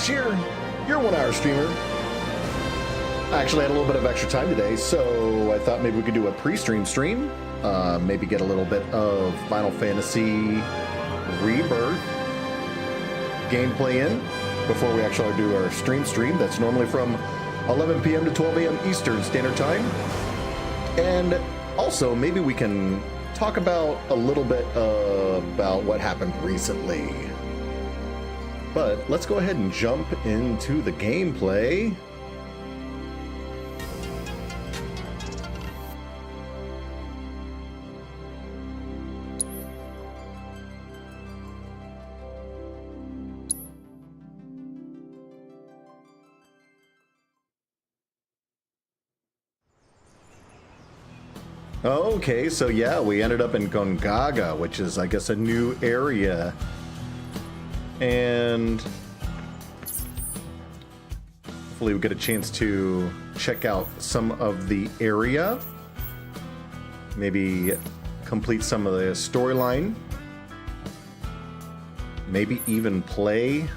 Vashh here, your 1 hour streamer. I actually had a little bit of extra time today, so I thought maybe we could do a pre-stream stream. Maybe get a little bit of Final Fantasy Rebirth gameplay in before we actually do our stream. That's normally from 11 p.m. to 12 a.m. Eastern Standard Time. And also, maybe we can talk about a little bit about what happened recently. But let's go ahead and jump into the gameplay. Okay, so yeah, we ended up in Gongaga, which is, I guess, a new area. And hopefully we get a chance to check out some of the area. Maybe complete some of the storyline. Maybe even play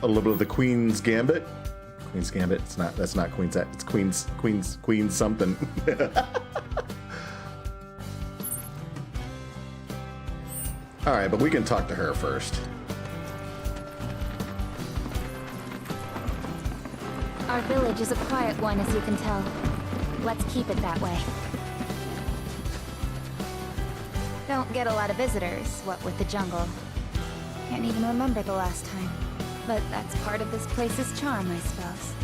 a little bit of the Queen's Gambit. Queen's Gambit. That's not Queen's. It's Queen's something. All right, but we can talk to her first. Our village is a quiet one, as you can tell. Let's keep it that way. Don't get a lot of visitors, what with the jungle. Can't even remember the last time. But that's part of this place's charm, I suppose.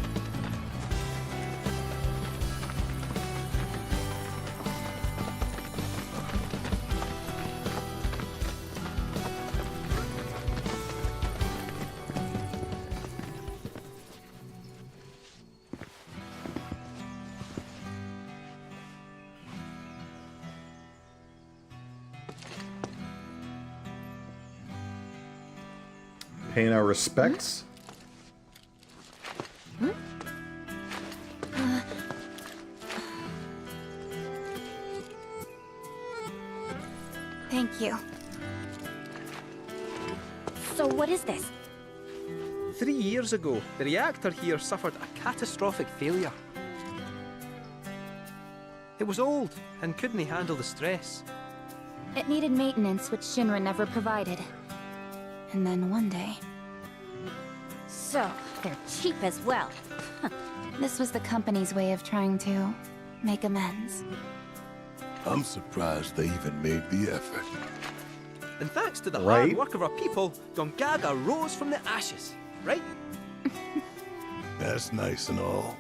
Paying our respects. Thank you. So what is this? 3 years ago, the reactor here suffered a catastrophic failure. It was old and couldn't handle the stress. It needed maintenance, which Shinra never provided. And then one day... So, they're cheap as well. This was the company's way of trying to make amends. I'm surprised they even made the effort. And thanks to the hard work of our people, Gongaga rose from the ashes, right? That's nice and all,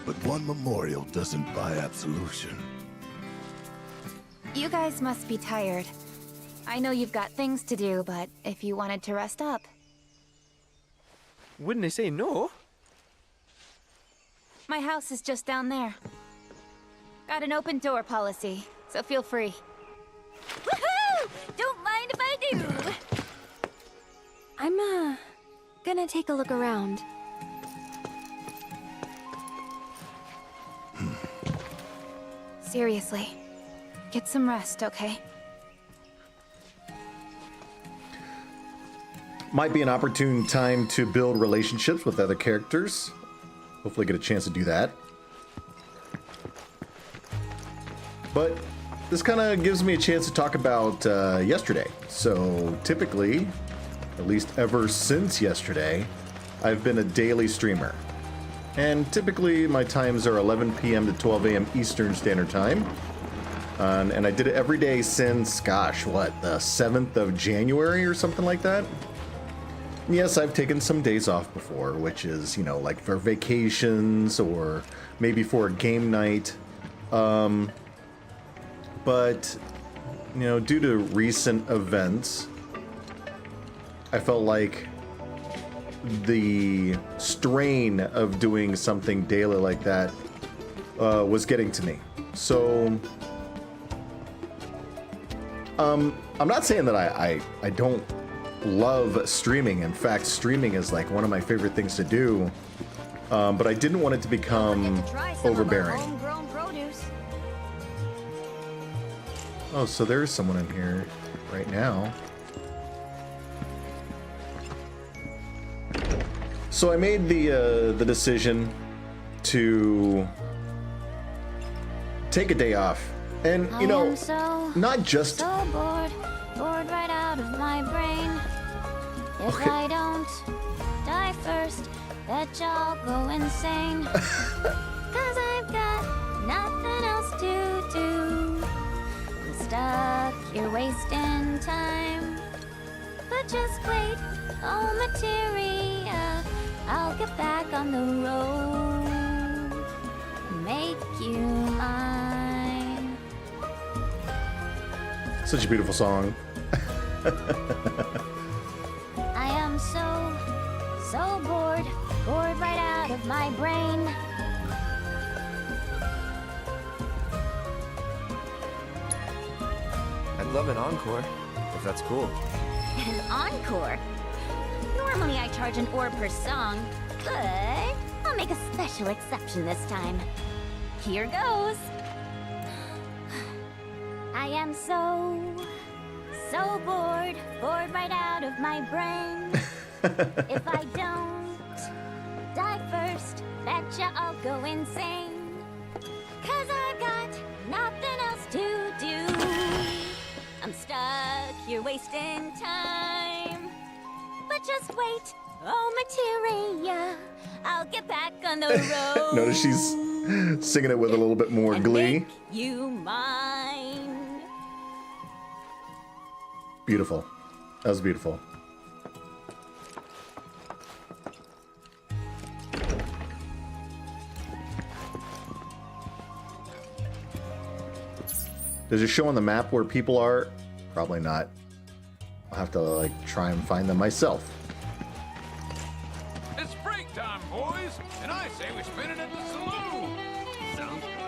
but one memorial doesn't buy absolution. You guys must be tired. I know you've got things to do, but if you wanted to rest up... Wouldn't they say no? My house is just down there. Got an open door policy, so feel free. Woohoo! Don't mind if I do! I'm, gonna take a look around. Seriously, get some rest, okay? Might be an opportune time to build relationships with other characters. Hopefully get a chance to do that. But this kind of gives me a chance to talk about yesterday. So typically, at least ever since yesterday, I've been a daily streamer. And typically my times are 11 p.m. to 12 a.m. Eastern Standard Time. And I did it every day since, gosh, what, the 7th of January or something like that? Yes, I've taken some days off before, which is, you know, like for vacations or maybe for a game night. But, you know, due to recent events, I felt like the strain of doing something daily like that was getting to me. So, I'm not saying that I don't love streaming. In fact, streaming is like one of my favorite things to do. But I didn't want it to become overbearing. Oh, so there's someone in here right now. So I made the decision to take a day off, and you know, not just so bored right out of my brain. If Okay. I don't die first, bet y'all go insane. 'Cause I've got nothing else to do. I'm stuck here wasting time. But just wait, oh materia, I'll get back on the road. Make you mine. such a beautiful song. I am so bored right out of my brain. I'd love an encore, if that's cool. An encore? Normally I charge an ore per song, but I'll make a special exception this time. Here goes. I am so bored right out of my brain. If I don't die first, betcha I'll go insane. 'Cause I've got nothing else to do. I'm stuck here wasting time. But just wait, oh materia, I'll get back on the road. Notice she's singing it with a little bit more and glee. make you mine. Beautiful. That was beautiful. Does it show on the map where people are? Probably not. I'll have to like try and find them myself. It's break time, boys, and I say we spin it at the saloon. Sounds good.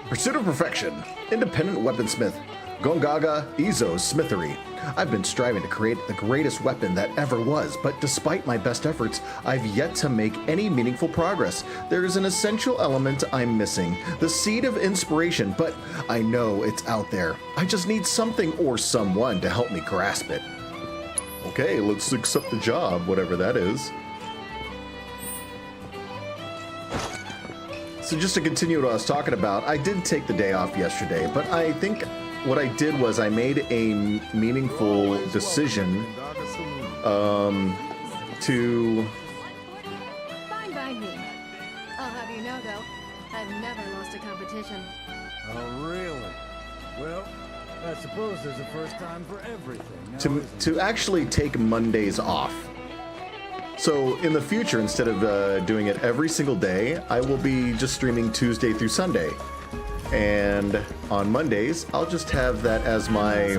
Pursuit of Perfection. Independent Weaponsmith. Gongaga Izo's Smithery. I've been striving to create the greatest weapon that ever was, but despite my best efforts, I've yet to make any meaningful progress. There is an essential element I'm missing, the seed of inspiration, but I know it's out there. I just need something or someone to help me grasp it. Okay, let's accept the job, whatever that is. So just to continue what I was talking about, I did take the day off yesterday, but I think what I did was I made a meaningful decision to... Fine by me. I'll have you know, though, I've never lost a competition. Oh, really? Well, I suppose there's a first time for everything. to actually take Mondays off. So in the future, instead of doing it every single day, I will be just streaming Tuesday through Sunday. And on Mondays, I'll just have that as my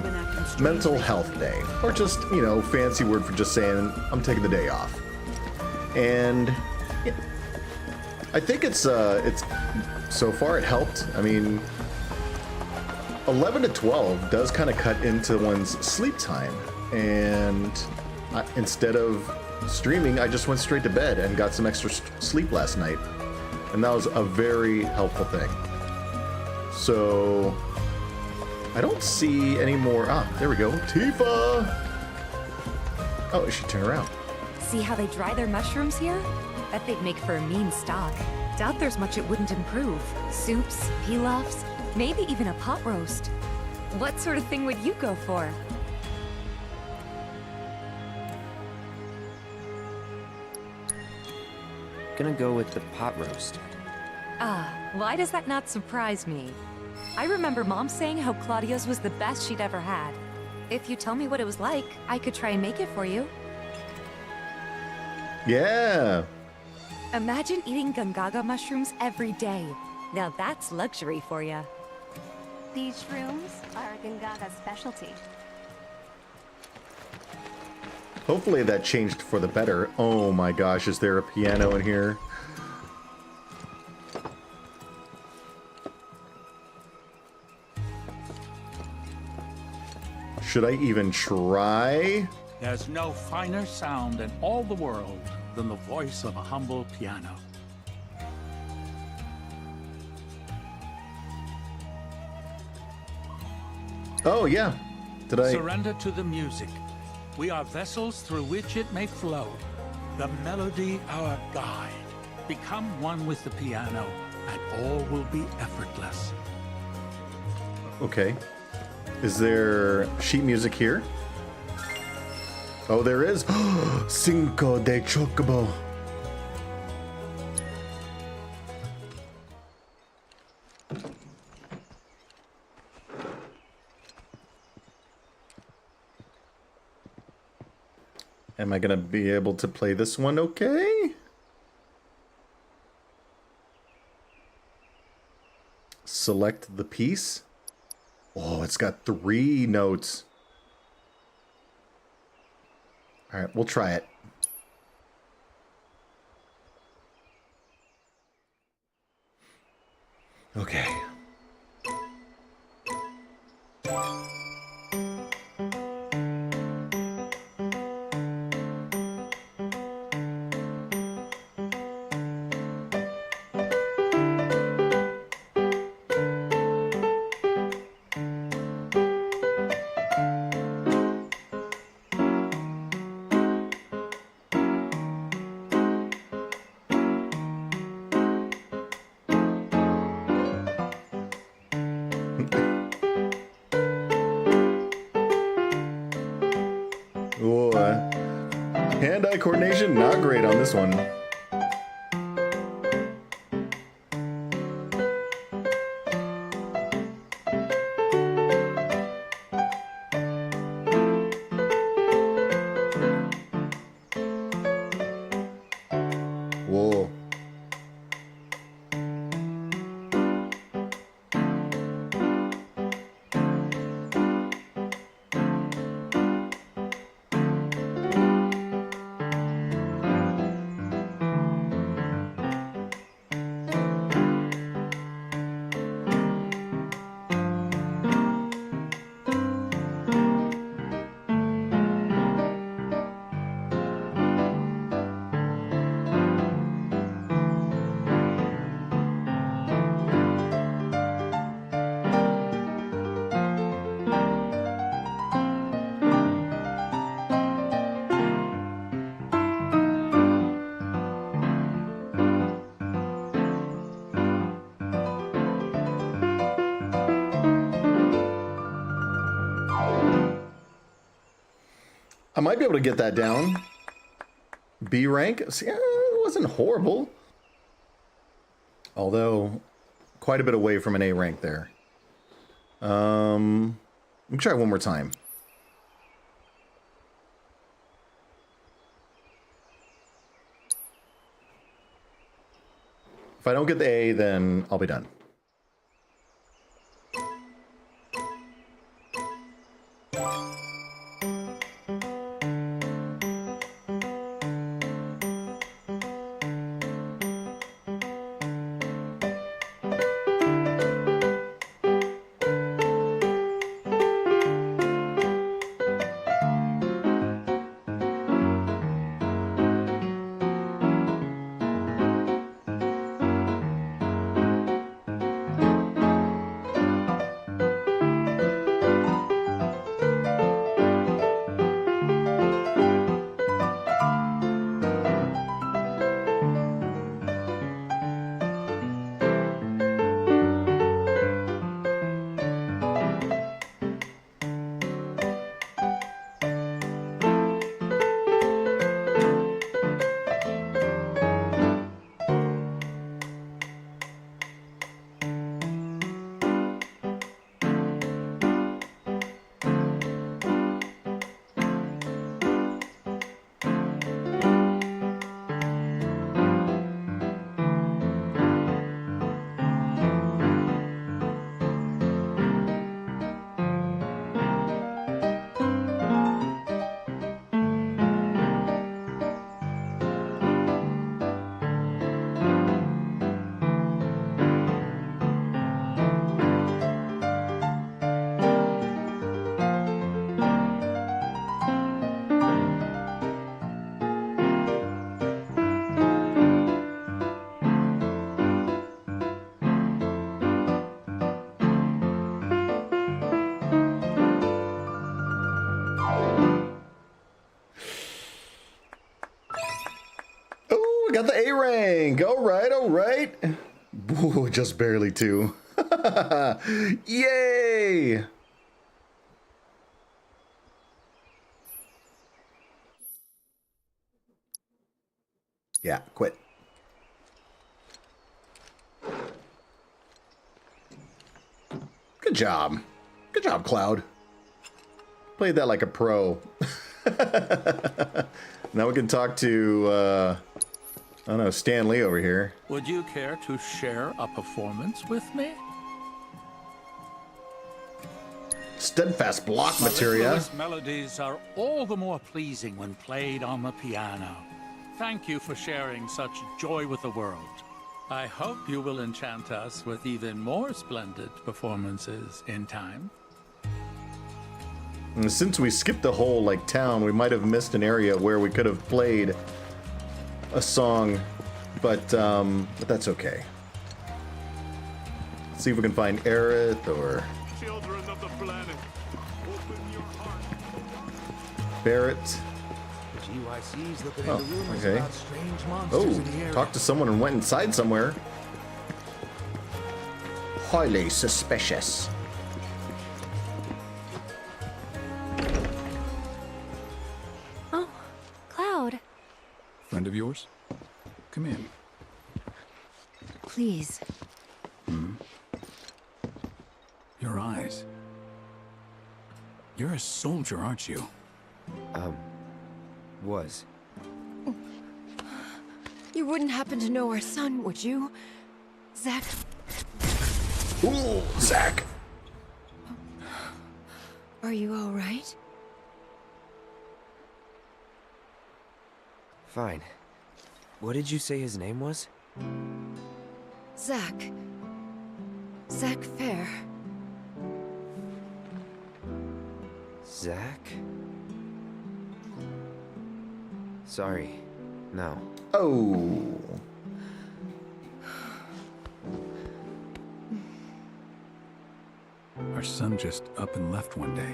mental health day. Or just, you know, fancy word for just saying I'm taking the day off. And yeah, I think it's so far it helped. I mean, 11 to 12 does kind of cut into one's sleep time. And instead of streaming, I just went straight to bed and got some extra sleep last night. And that was a very helpful thing. So I don't see any more. Ah, there we go. Tifa! Oh, she turned around. See how they dry their mushrooms here? Bet they'd make for a mean stock. Doubt there's much it wouldn't improve. Soups, pilafs, maybe even a pot roast. What sort of thing would you go for? Gonna go with the pot roast. Ah, why does that not surprise me? I remember Mom saying how Claudia's was the best she'd ever had. If you tell me what it was like, I could try and make it for you. Yeah. Imagine eating Gongaga mushrooms every day. Now that's luxury for you. These shrooms are Gongaga specialty. Hopefully that changed for the better. Oh my gosh, is there a piano in here? Should I even try? There's no finer sound in all the world than the voice of a humble piano. Oh yeah. Did I? Surrender to the music. We are vessels through which it may flow. The melody our guide. Become one with the piano, and all will be effortless. Okay. Is there sheet music here? Oh, there is. Cinco de Chocobo. Am I gonna be able to play this one okay? Select the piece. Oh, it's got 3 notes. All right, we'll try it. Okay. Ooh, hand-eye coordination, not great on this one. Whoa. I might be able to get that down. B rank? See, it wasn't horrible. Although, quite a bit away from an A rank there. Let me try one more time. If I don't get the A, then I'll be done. We got the A rank. All right, all right. Ooh, just barely 2. Yay! Yeah, quit. Good job. Good job, Cloud. Played that like a pro. Now we can talk to, I don't know, Stan Lee over here. Would you care to share a performance with me? Steadfast block materia. Mellifluous melodies are all the more pleasing when played on the piano. Thank you for sharing such joy with the world. I hope you will enchant us with even more splendid performances in time. And since we skipped the whole like town, we might have missed an area where we could have played a song, but that's okay. Let's see if we can find Aerith or Children of the planet, open your heart. Barrett. GYC's looking Oh, into rumors okay. about strange monsters Oh, in the area. talked to someone and went inside somewhere. Highly suspicious. Oh, Cloud. Friend of yours? Come in. Please. Your eyes. You're a soldier, aren't you? Was. You wouldn't happen to know our son, would you? Zack? Ooh, Zack. Are you all right? Fine. What did you say his name was? Zack. Zack Fair. Zack? Sorry. No. Oh. Our son just up and left one day,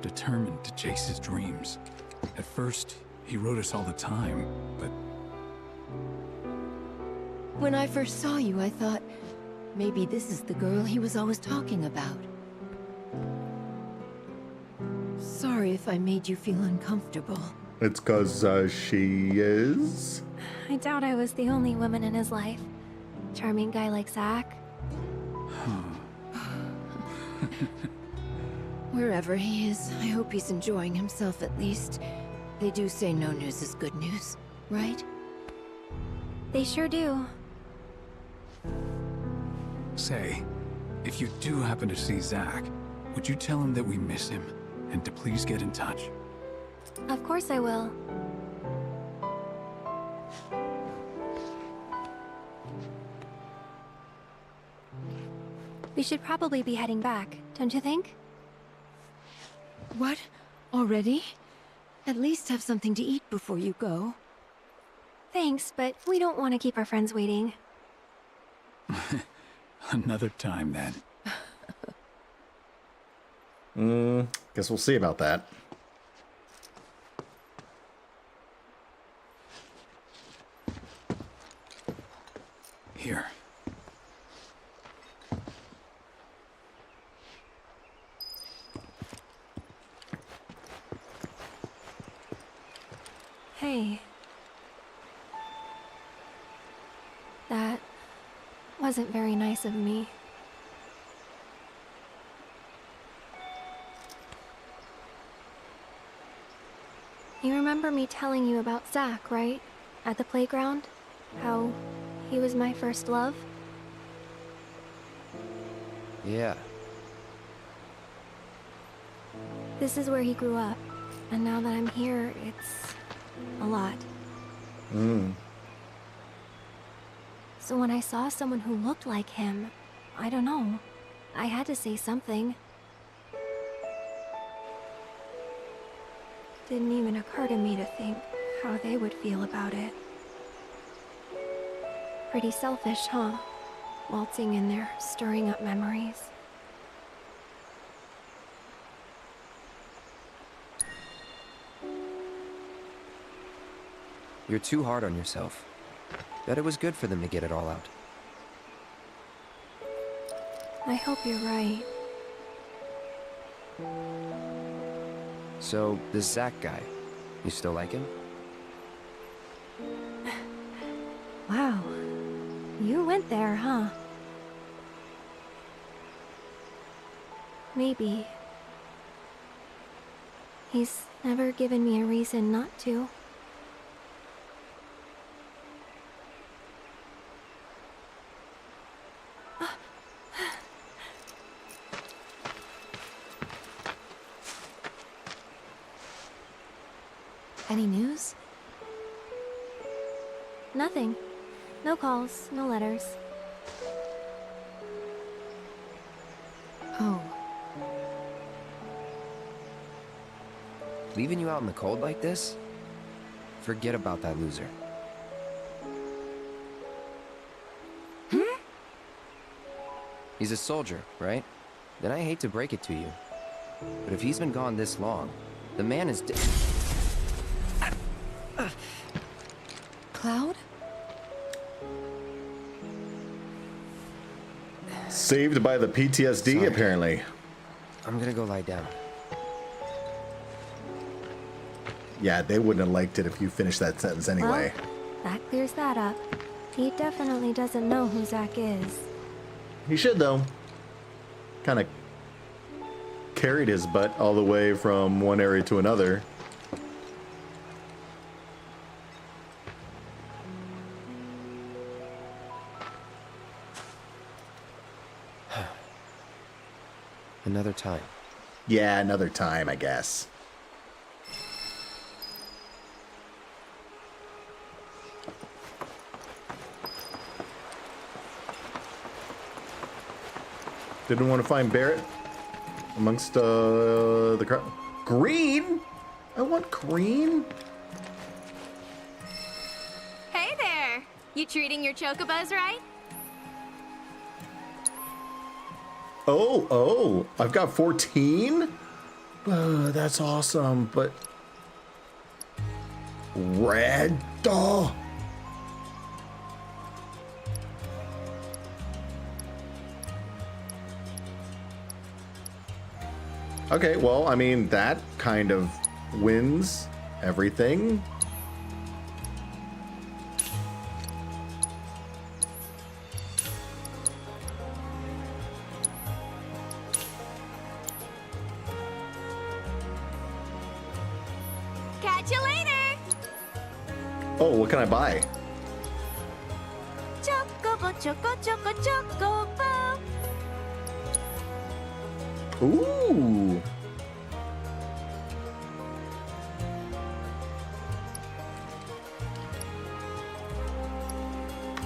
determined to chase his dreams. At first, he wrote us all the time, but When I first saw you, I thought maybe this is the girl he was always talking about. Sorry if I made you feel uncomfortable. It's cause she is. I doubt I was the only woman in his life. Charming guy like Zack. Wherever he is, I hope he's enjoying himself at least. They do say no news is good news, right? They sure do. say, if you do happen to see Zack, would you tell him that we miss him and to please get in touch? Of course I will. We should probably be heading back, don't you think? What? Already? At least have something to eat before you go. Thanks, but we don't want to keep our friends waiting. Another time, then. Guess we'll see about that. Here. Hey. That wasn't very nice of me. You remember me telling you about Zack, right? At the playground? How he was my first love? Yeah. This is where he grew up. And now that I'm here, it's a lot. So when I saw someone who looked like him, I don't know. I had to say something. Didn't even occur to me to think how they would feel about it. Pretty selfish, huh? Waltzing in there, stirring up memories. You're too hard on yourself. Bet it was good for them to get it all out. I hope you're right. So, this Zack guy, you still like him? Wow. You went there, huh? Maybe. He's never given me a reason not to. Any news? Nothing. No calls, no letters. Oh. Leaving you out in the cold like this? Forget about that loser. He's a soldier, right? Then I hate to break it to you. But if he's been gone this long, the man is dead. Cloud? Saved by the PTSD, Sorry. apparently. I'm gonna go lie down. Yeah, they wouldn't have liked it if you finished that sentence anyway. Well, that clears that up. He definitely doesn't know who Zack is. He should, though. Kind of carried his butt all the way from one area to another. Another time. Yeah, another time, I guess. Didn't want to find Barrett amongst the crowd. Green? I want green. Hey there! You treating your chocobos right? Oh, I've got 14? That's awesome, but... Red? Oh. Okay, well, I mean, that kind of wins everything. Catch you later! Oh, what can I buy? Chocobo, choco, choco, chocobo! Ooh.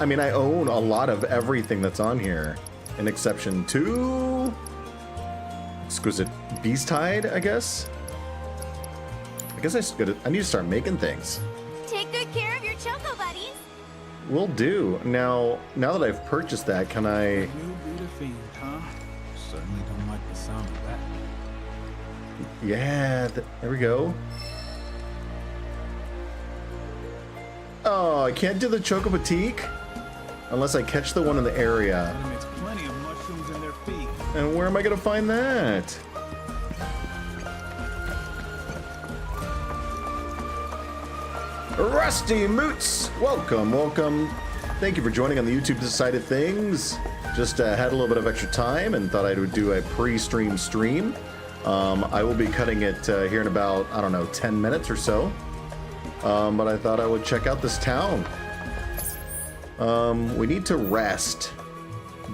I mean, I own a lot of everything that's on here, an exception to Exquisite Beast Hide, I guess. I guess I need to start making things. Take good care of your choco buddies! Will do. Now that I've purchased that, can I... You be the fiend, huh? Certainly don't like the sound of that. Yeah, there we go. Oh, I can't do the Choco Boutique unless I catch the one in the area. Makes plenty of mushrooms in their feet. And where am I gonna find that? Rusty Moots, welcome. Thank you for joining on the YouTube side of things. Just had a little bit of extra time and thought I would do a pre-stream stream. I will be cutting it here in about, I don't know, 10 minutes or so. But I thought I would check out this town. We need to rest,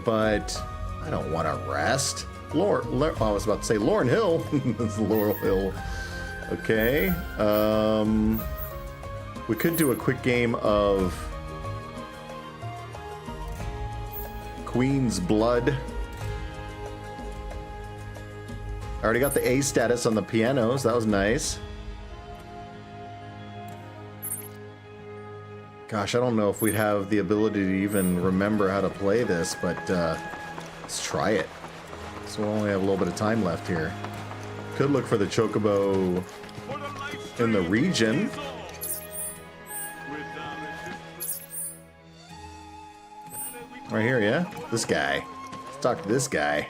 but I don't want to rest. I was about to say Lauren Hill. It's Laurel Hill. Okay. We could do a quick game of Queen's Blood. I already got the A status on the pianos. That was nice. Gosh, I don't know if we'd have the ability to even remember how to play this, but let's try it. So we'll only have a little bit of time left here. Could look for the Chocobo in the region. Right here, yeah? This guy. Let's talk to this guy.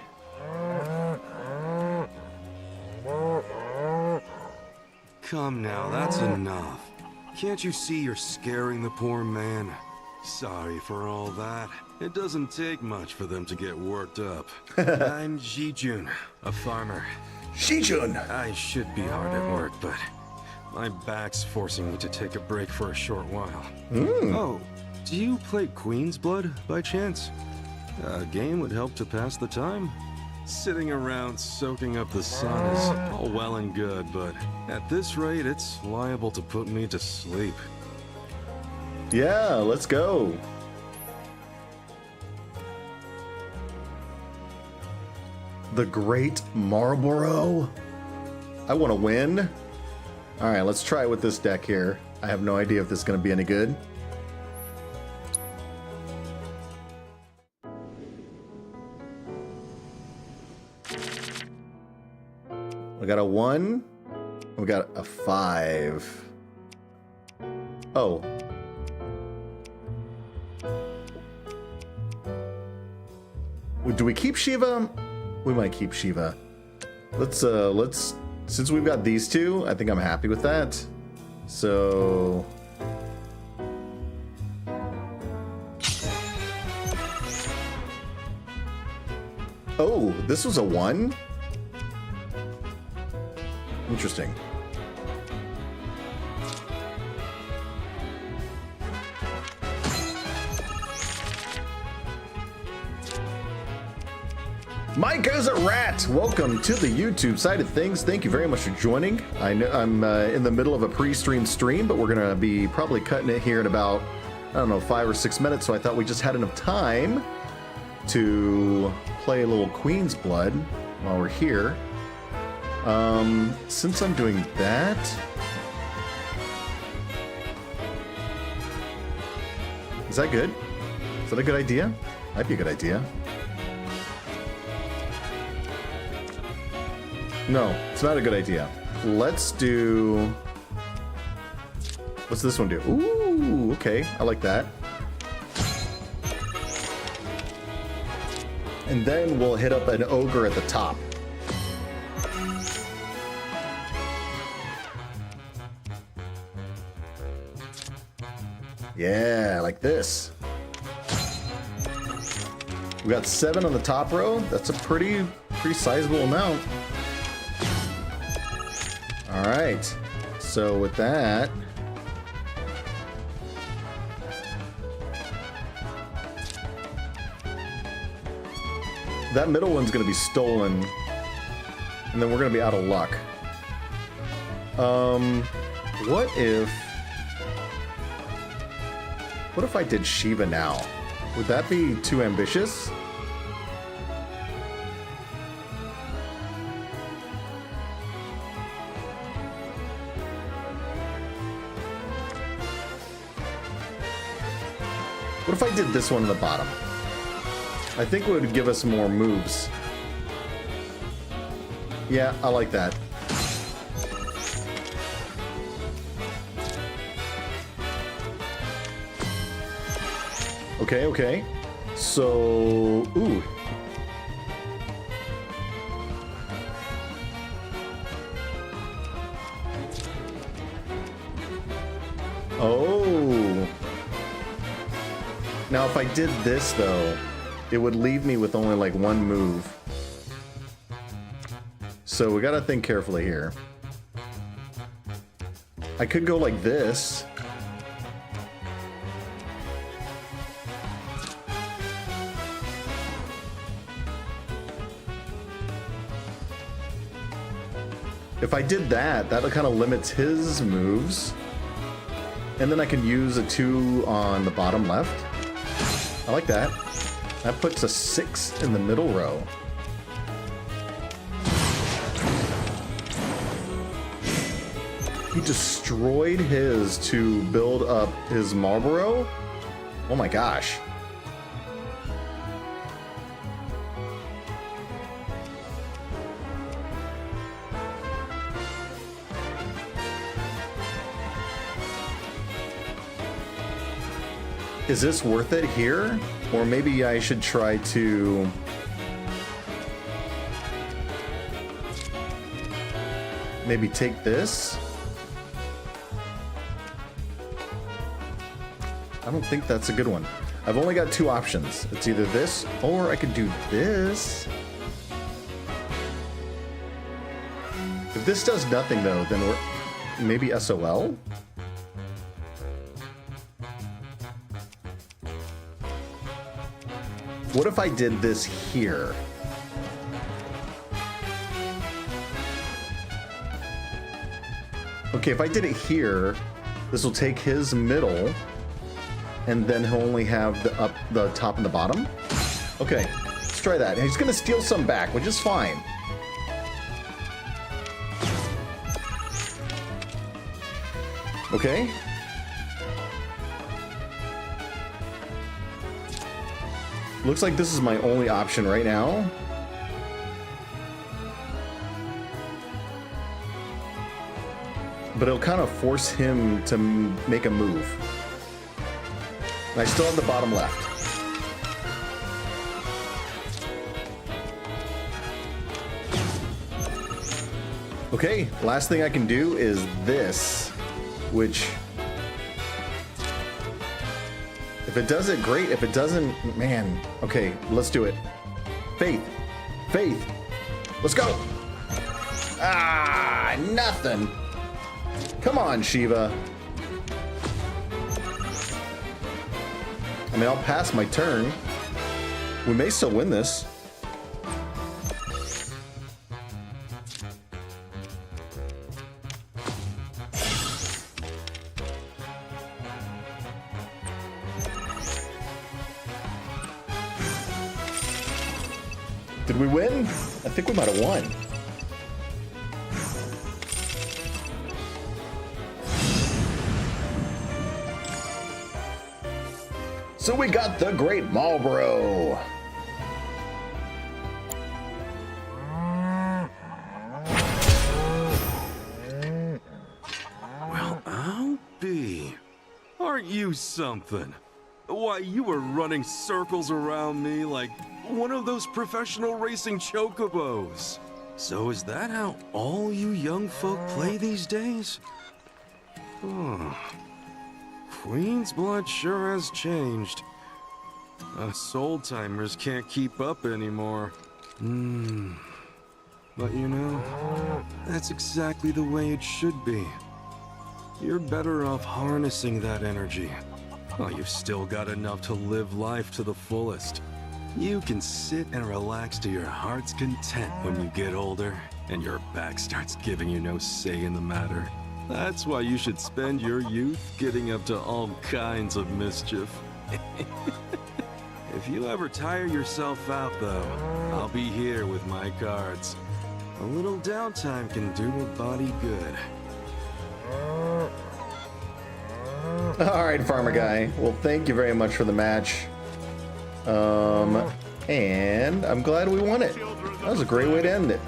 Come now, that's enough. Can't you see you're scaring the poor man? Sorry for all that. It doesn't take much for them to get worked up. I'm Ji-jun, a farmer. Ji-jun! I should be hard at work, but my back's forcing me to take a break for a short while. Oh, do you play Queen's Blood by chance? A game would help to pass the time. Sitting around soaking up the sun is all well and good, but at this rate, it's liable to put me to sleep. Yeah, let's go. The Great Marlborough? I want to win. All right, let's try it with this deck here. I have no idea if this is going to be any good. We got a 1. We got a 5. Oh. Do we keep Shiva? We might keep Shiva. Let's since we've got these two, I think I'm happy with that. So oh, this was a 1? Interesting. Mike is a rat. Welcome to the YouTube side of things. Thank you very much for joining. I know I'm in the middle of a pre-stream stream, but we're gonna be probably cutting it here in about, I don't know, 5 or 6 minutes. So I thought we just had enough time to play a little Queen's Blood while we're here. Since I'm doing that, is that good? Is that a good idea? Might be a good idea. No, it's not a good idea. Let's do... What's this one do? Ooh, okay. I like that. And then we'll hit up an ogre at the top. Yeah, like this. We got 7 on the top row. That's a pretty sizable amount. All right, so with that, that middle one's gonna be stolen, and then we're gonna be out of luck. What if I did Shiva now? Would that be too ambitious? What if I did this one in the bottom? I think it would give us more moves. Yeah, I like that. Okay, okay. So, ooh. Oh. Now, if I did this, though, it would leave me with only, like, 1 move. So we gotta think carefully here. I could go like this. If I did that, that kind of limits his moves. And then I can use a 2 on the bottom left. I like that. That puts a 6 in the middle row. He destroyed his to build up his Marlborough? Oh my gosh. Is this worth it here? Or maybe I should try to... maybe take this? I don't think that's a good one. I've only got two options. It's either this, or I could do this. If this does nothing, though, then we're... maybe SOL? What if I did this here? Okay, if I did it here, this will take his middle, and then he'll only have the top and the bottom. Okay, let's try that. He's gonna steal some back, which is fine. Okay. Looks like this is my only option right now. But it'll kind of force him to make a move. And I still have the bottom left. Okay, last thing I can do is this, which... if it does it, great. If it doesn't, man. Okay, let's do it. Faith. Faith. Let's go. Ah, nothing. Come on, Shiva. I mean, I'll pass my turn. We may still win this. Did we win? I think we might have won. So we got the Great Marlboro. Well, I'll be. Aren't you something? Why, you were running circles around me like one of those professional racing chocobos. So is that how all you young folk play these days? Oh. Queen's blood sure has changed. Us old-timers can't keep up anymore. But you know, that's exactly the way it should be. You're better off harnessing that energy. While you've still got enough to live life to the fullest. You can sit and relax to your heart's content when you get older, and your back starts giving you no say in the matter. That's why you should spend your youth getting up to all kinds of mischief. If you ever tire yourself out, though, I'll be here with my cards. A little downtime can do a body good. All right, farmer guy. Well, thank you very much for the match. And I'm glad we won it. That was a great way to end it.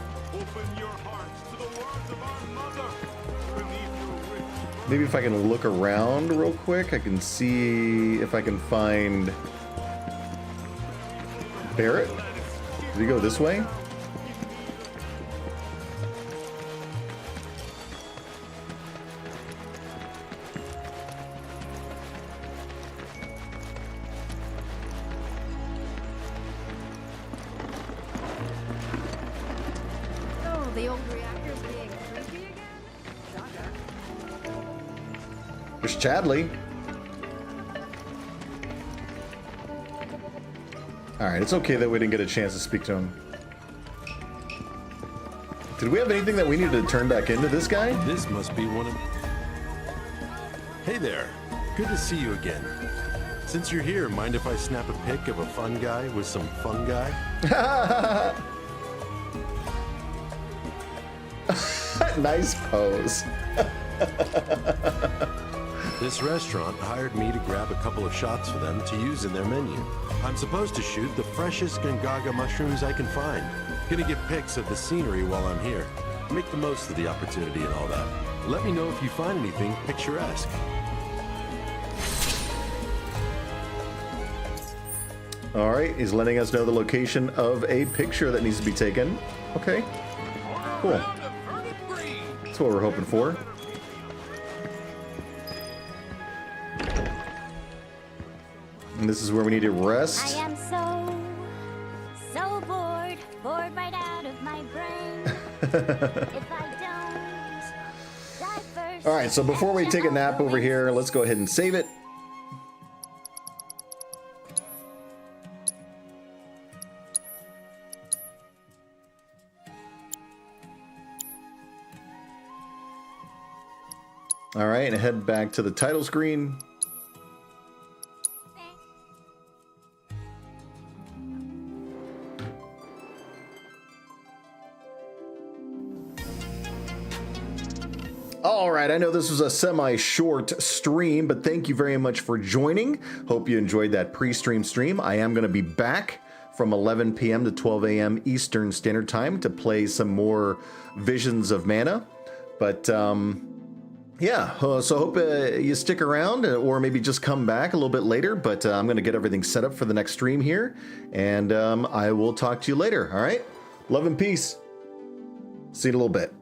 Maybe if I can look around real quick, I can see if I can find Barrett. Did he go this way? Oh, the old reactor's being creepy again? There's Chadley. Alright, it's okay that we didn't get a chance to speak to him. Did we have anything that we needed to turn back into this guy? This must be one of... Hey there. Good to see you again. Since you're here, mind if I snap a pic of a fun guy with some fun guy? Nice pose. This restaurant hired me to grab a couple of shots for them to use in their menu. I'm supposed to shoot the freshest Gongaga mushrooms I can find. Gonna get pics of the scenery while I'm here. Make the most of the opportunity and all that. Let me know if you find anything picturesque. All right, he's letting us know the location of a picture that needs to be taken. Okay, cool. That's what we're hoping for. And this is where we need to rest. I am so bored right out of my brain. If I don't die first. All right, so before we take a nap over here, let's go ahead and save it. All right, and head back to the title screen. All right, I know this was a semi-short stream, but thank you very much for joining. Hope you enjoyed that pre-stream stream. I am going to be back from 11 p.m. to 12 a.m. Eastern Standard Time to play some more Visions of Mana. But yeah, so hope you stick around or maybe just come back a little bit later. But I'm going to get everything set up for the next stream here, and I will talk to you later. All right, love and peace. See you in a little bit.